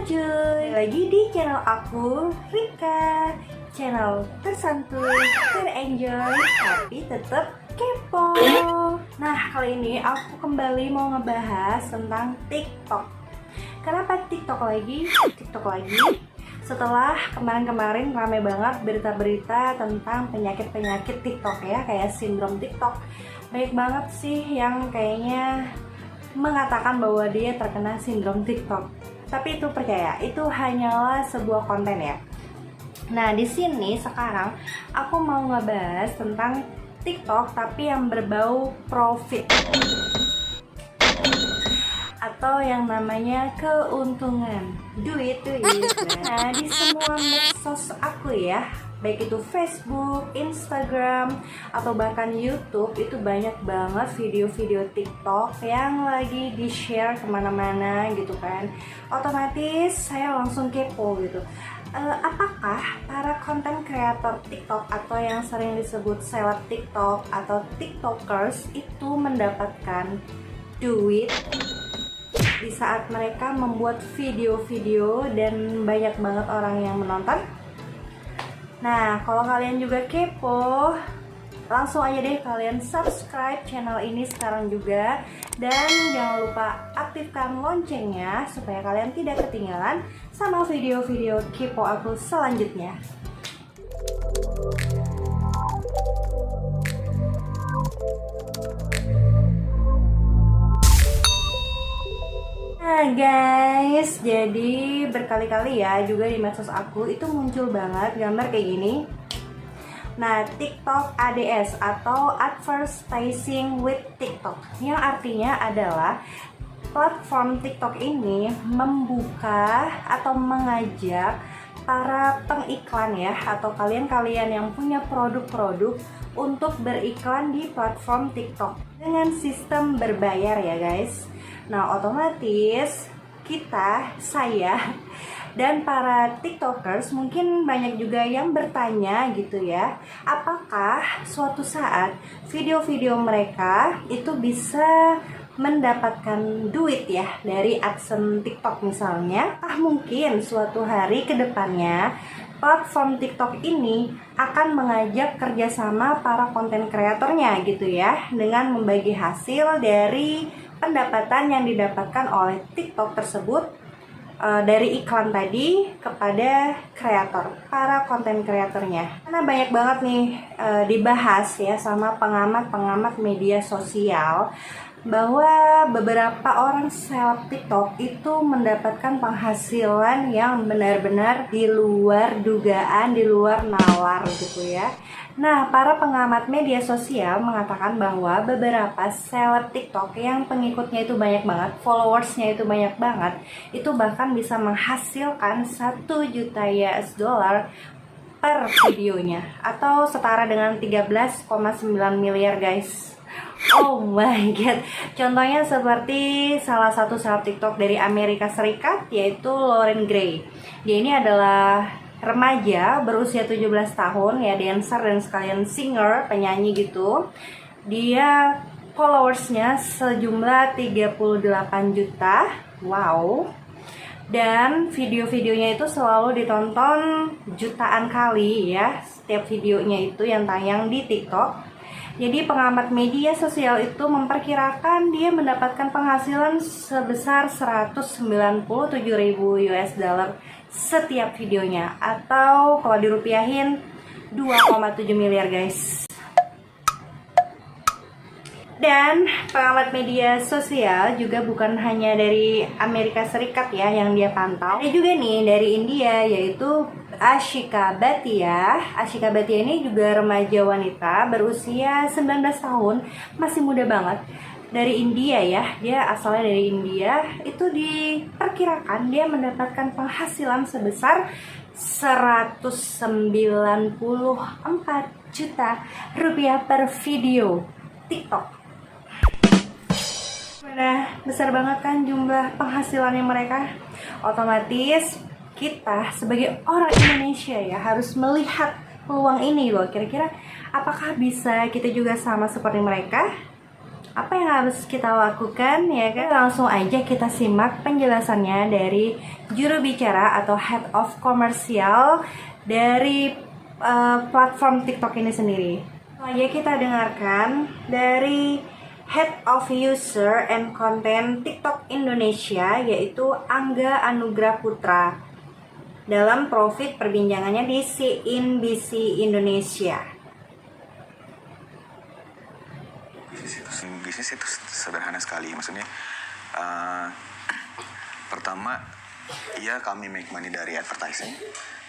cuy, lagi di channel aku, Rika. Channel tersantuy, terenjoy, tapi tetap kepo. Nah, kali ini aku kembali mau ngebahas tentang TikTok. Kenapa TikTok lagi? Setelah kemarin-kemarin rame banget berita-berita tentang penyakit-penyakit TikTok ya, kayak sindrom TikTok. Baik banget sih yang kayaknya mengatakan bahwa dia terkena sindrom TikTok. Tapi itu percaya, itu hanyalah sebuah konten ya. Nah, di sini sekarang aku mau ngebahas tentang TikTok tapi yang berbau profit atau yang namanya keuntungan, duit. Nah, di semua medsos aku ya, baik itu Facebook, Instagram, atau bahkan YouTube, itu banyak banget video-video TikTok yang lagi di-share kemana-mana gitu kan. Otomatis saya langsung kepo gitu. Apakah para konten kreator TikTok atau yang sering disebut seleb TikTok atau TikTokers itu mendapatkan duit di saat mereka membuat video-video dan banyak banget orang yang menonton? Nah, kalau kalian juga kepo, langsung aja deh kalian subscribe channel ini sekarang juga. Dan jangan lupa aktifkan loncengnya supaya kalian tidak ketinggalan sama video-video kepo aku selanjutnya. Nah guys, jadi berkali-kali ya juga di medsos aku itu muncul banget gambar kayak gini. Nah, TikTok ADS atau Advertising with TikTok, yang artinya adalah platform TikTok ini membuka atau mengajak para pengiklan ya, atau kalian-kalian yang punya produk-produk untuk beriklan di platform TikTok dengan sistem berbayar ya guys. Nah, otomatis saya dan para TikTokers mungkin banyak juga yang bertanya gitu ya, apakah suatu saat video-video mereka itu bisa mendapatkan duit ya dari AdSense TikTok misalnya. Mungkin suatu hari ke depannya platform TikTok ini akan mengajak kerjasama para konten kreatornya gitu ya, dengan membagi hasil dari pendapatan yang didapatkan oleh TikTok tersebut dari iklan tadi kepada kreator, para konten kreatornya. Karena banyak banget nih dibahas ya sama pengamat media sosial bahwa beberapa orang seleb TikTok itu mendapatkan penghasilan yang benar-benar di luar dugaan, di luar nalar gitu ya. Nah, para pengamat media sosial mengatakan bahwa beberapa seleb TikTok yang pengikutnya itu banyak banget, followersnya itu banyak banget, itu bahkan bisa menghasilkan 1 juta US dollar per videonya, atau setara dengan 13,9 miliar guys. Oh my god. Contohnya seperti salah satu seleb TikTok dari Amerika Serikat, yaitu Lauren Gray. Dia ini adalah remaja berusia 17 tahun ya, dancer dan sekalian singer, penyanyi gitu. Dia followersnya sejumlah 38 juta. Wow. Dan video-videonya itu selalu ditonton jutaan kali ya, setiap videonya itu yang tayang di TikTok. Jadi pengamat media sosial itu memperkirakan dia mendapatkan penghasilan sebesar 197.000 US dollar setiap videonya, atau kalau dirupiahin 2,7 miliar guys. Dan pengamat media sosial juga bukan hanya dari Amerika Serikat ya yang dia pantau. Ada juga nih dari India, yaitu Ashika Bhatia. Ashika Bhatia ini juga remaja wanita berusia 19 tahun, masih muda banget. Dari India ya, dia asalnya dari India. Itu diperkirakan dia mendapatkan penghasilan sebesar 194 juta rupiah per video TikTok. Nah, besar banget kan jumlah penghasilannya mereka. Otomatis kita sebagai orang Indonesia ya harus melihat peluang ini loh. Kira-kira apakah bisa kita juga sama seperti mereka? Apa yang harus kita lakukan ya kan? Langsung aja kita simak penjelasannya dari juru bicara atau head of komersial dari platform TikTok ini sendiri. Aja kita dengarkan dari Head of User and Content TikTok Indonesia, yaitu Angga Anugrah Putra, dalam profit perbincangannya di CNBC Indonesia. Bisnis itu sederhana sekali, maksudnya pertama iya kami make money dari advertising,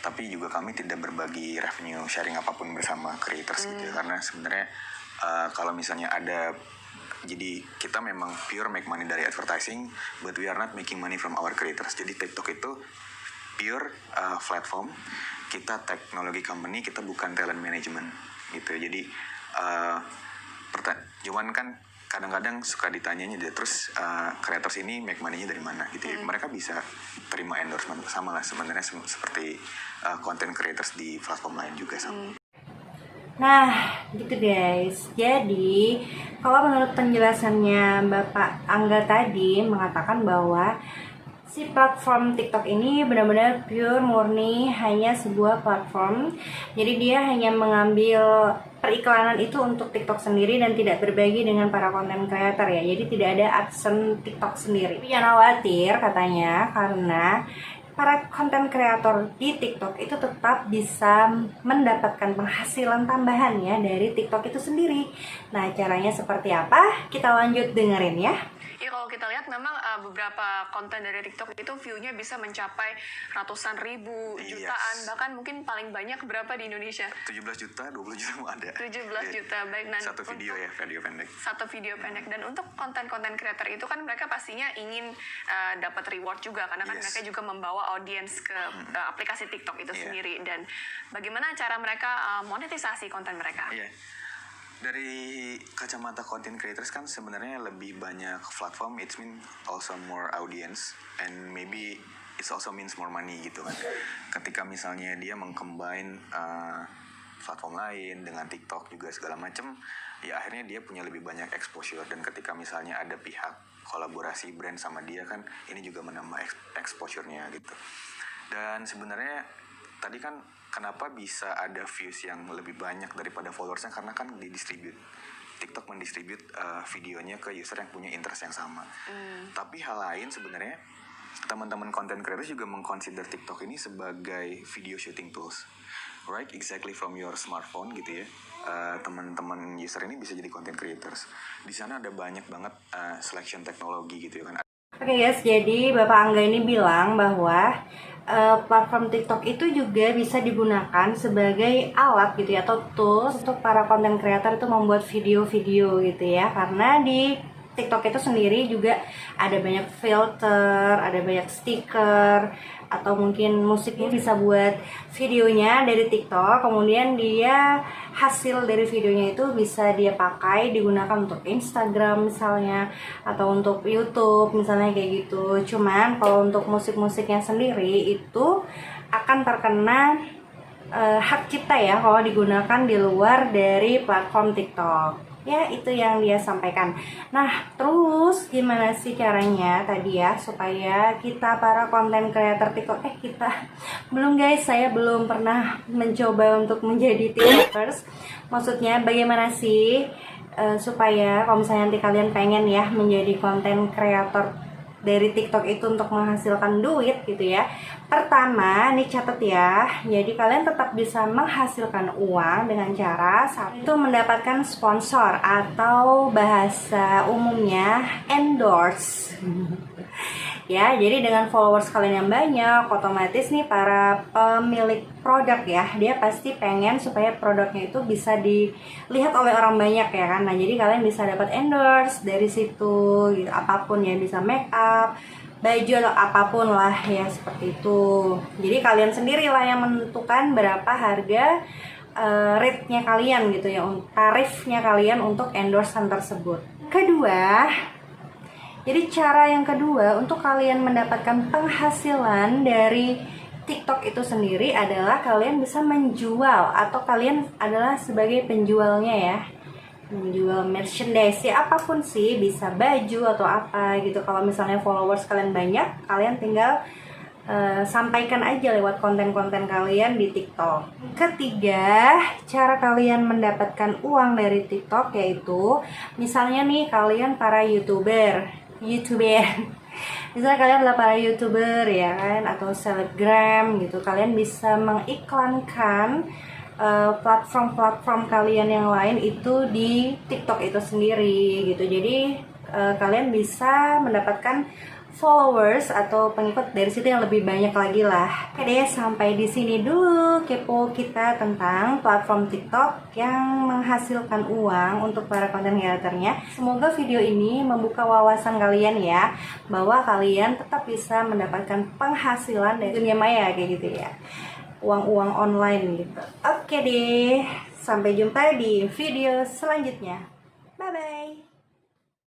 tapi juga kami tidak berbagi revenue sharing apapun bersama creators gitu ya. Karena sebenarnya kalau misalnya ada, jadi kita memang pure make money dari advertising, but we are not making money from our creators. Jadi TikTok itu pure platform, kita teknologi company, kita bukan talent management gitu. Jadi cuman kan kadang-kadang suka ditanyanya terus creators ini make money-nya dari mana gitu ya. Mereka bisa terima endorsement sama lah sebenarnya seperti content creators di platform lain juga sama. Nah, gitu guys. Jadi, kalau menurut penjelasannya Bapak Angga tadi mengatakan bahwa si platform TikTok ini benar-benar pure murni hanya sebuah platform. Jadi dia hanya mengambil periklanan itu untuk TikTok sendiri dan tidak berbagi dengan para konten creator ya. Jadi tidak ada AdSense TikTok sendiri. Tapi jangan khawatir katanya, karena para konten kreator di TikTok itu tetap bisa mendapatkan penghasilan tambahan ya dari TikTok itu sendiri. Nah, caranya seperti apa? Kita lanjut dengerin ya. Ya, kalau kita lihat memang beberapa konten dari TikTok itu view-nya bisa mencapai ratusan ribu, jutaan, bahkan mungkin paling banyak berapa di Indonesia? 17 juta, 20 juta mau ada. 17 juta, baik. Dan satu video ya, video pendek. Satu video pendek. Dan untuk konten-konten creator itu kan mereka pastinya ingin dapat reward juga, karena kan mereka juga membawa audiens ke aplikasi TikTok itu sendiri. Dan bagaimana cara mereka monetisasi konten mereka? Dari kacamata content creators kan sebenarnya lebih banyak platform, it means also more audience and maybe it also means more money gitu kan. Ketika misalnya dia mengcombine platform lain dengan TikTok juga segala macam, ya akhirnya dia punya lebih banyak exposure. Dan ketika misalnya ada pihak kolaborasi brand sama dia kan, ini juga menambah exposure-nya gitu. Dan sebenarnya tadi kan kenapa bisa ada views yang lebih banyak daripada followersnya, karena kan didistribute. TikTok mendistribute videonya ke user yang punya interest yang sama. Tapi hal lain sebenarnya, teman-teman content creators juga mengconsider TikTok ini sebagai video shooting tools. Right, exactly from your smartphone gitu ya. Teman-teman user ini bisa jadi content creators. Di sana ada banyak banget selection teknologi gitu ya kan. Oke guys, jadi Bapak Angga ini bilang bahwa platform TikTok itu juga bisa digunakan sebagai alat gitu ya, atau tools untuk para content creator itu membuat video-video gitu ya. Karena di TikTok itu sendiri juga ada banyak filter, ada banyak stiker, atau mungkin musiknya bisa buat videonya dari TikTok. Kemudian dia hasil dari videonya itu bisa dia pakai digunakan untuk Instagram misalnya, atau untuk YouTube misalnya kayak gitu. Cuman kalau untuk musik-musiknya sendiri itu akan terkena hak cipta ya kalau digunakan di luar dari platform TikTok. Ya, itu yang dia sampaikan. Nah, terus gimana sih caranya tadi ya supaya kita para konten creator TikTok kita belum guys, saya belum pernah mencoba untuk menjadi TikTokers. Maksudnya bagaimana sih supaya kalau misalnya nanti kalian pengen ya menjadi konten creator dari TikTok itu untuk menghasilkan duit gitu ya. Pertama, nih catat ya. Jadi kalian tetap bisa menghasilkan uang dengan cara satu, mendapatkan sponsor atau bahasa umumnya endorse. Ya, jadi dengan followers kalian yang banyak, otomatis nih para pemilik produk ya, dia pasti pengen supaya produknya itu bisa dilihat oleh orang banyak ya kan. Nah, jadi kalian bisa dapat endorse dari situ gitu, apapun ya, bisa make up, baju atau apapun lah ya, seperti itu. Jadi kalian sendiri lah yang menentukan berapa harga rate-nya kalian gitu ya, tarifnya kalian untuk endorsean tersebut. Kedua, jadi cara yang kedua untuk kalian mendapatkan penghasilan dari TikTok itu sendiri adalah kalian bisa menjual, atau kalian adalah sebagai penjualnya ya. menjual merchandise ya, apapun sih, bisa baju atau apa gitu. Kalau misalnya followers kalian banyak, kalian tinggal sampaikan aja lewat konten-konten kalian di TikTok. Ketiga, cara kalian mendapatkan uang dari TikTok yaitu misalnya nih kalian para YouTuber misalnya kalian adalah para YouTuber ya kan, atau selebgram gitu, kalian bisa mengiklankan platform-platform kalian yang lain itu di TikTok itu sendiri gitu. Jadi kalian bisa mendapatkan followers atau pengikut dari situ yang lebih banyak lagi lah. Oke deh, sampai di sini dulu kepo kita tentang platform TikTok yang menghasilkan uang untuk para konten kreatornya. Semoga video ini membuka wawasan kalian ya, bahwa kalian tetap bisa mendapatkan penghasilan dari dunia maya kayak gitu ya, uang-uang online gitu. Oke deh, sampai jumpa di video selanjutnya. Bye bye.